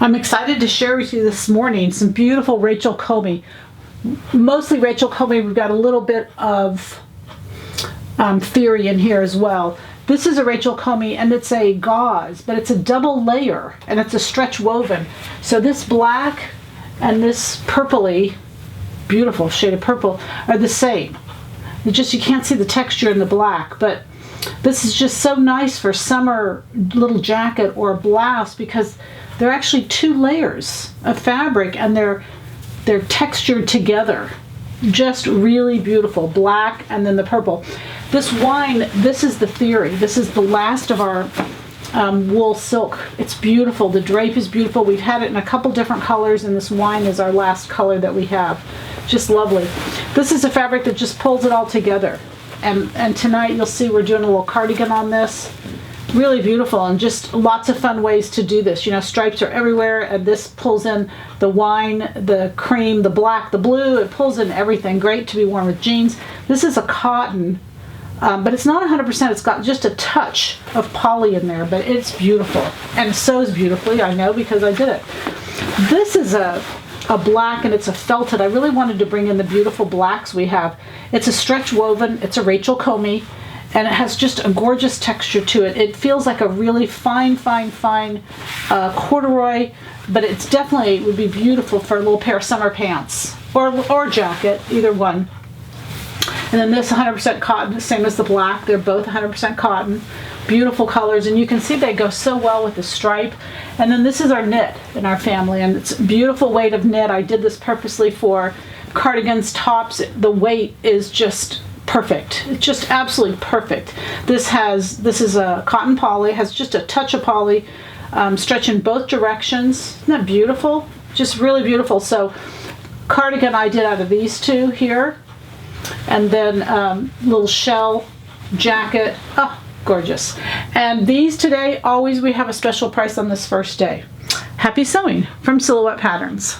I'm excited to share with you this morning some beautiful Rachel Comey. Mostly Rachel Comey. We've got a little bit of theory in here as well. This is a Rachel Comey, and it's a gauze, but it's a double layer, and it's a stretch woven. So this black and this purpley, beautiful shade of purple, are the same. It's just you can't see the texture in the black, but this is just so nice for summer little jacket or blouse because they're actually two layers of fabric and they're textured together. Just really beautiful. Black and then the purple. This wine, this is the theory. This is the last of our wool silk. It's beautiful. The drape is beautiful. We've had it in a couple different colors, and this wine is our last color that we have. Just lovely. This is a fabric that just pulls it all together. And tonight you'll see we're doing a little cardigan on this. Really beautiful, and just lots of fun ways to do this. You know, stripes are everywhere, and this pulls in the wine, the cream, the black, the blue. It pulls in everything. Great to be worn with jeans. This is a cotton, but it's not 100%. It's got just a touch of poly in there, but it's beautiful and sews beautifully. I know because I did it. This is a black, and it's a felted. I really wanted to bring in the beautiful blacks we have. It's a stretch woven. It's a Rachel Comey, and it has just a gorgeous texture to it. It feels like a really fine corduroy, but it's definitely would be beautiful for a little pair of summer pants or jacket, either one. And then this 100% cotton, same as the black. They're both 100% cotton. Beautiful colors, and you can see they go so well with the stripe. And then this is our knit in our family, and it's a beautiful weight of knit. I did this purposely for cardigans, tops. The weight is just perfect. It's just absolutely perfect. This is a cotton poly, has just a touch of poly, stretch in both directions. Isn't that beautiful? Just really beautiful. So cardigan I did out of these two here, and then little shell jacket. Oh, gorgeous. And these today, always we have a special price on this first day. Happy sewing from Silhouette Patterns.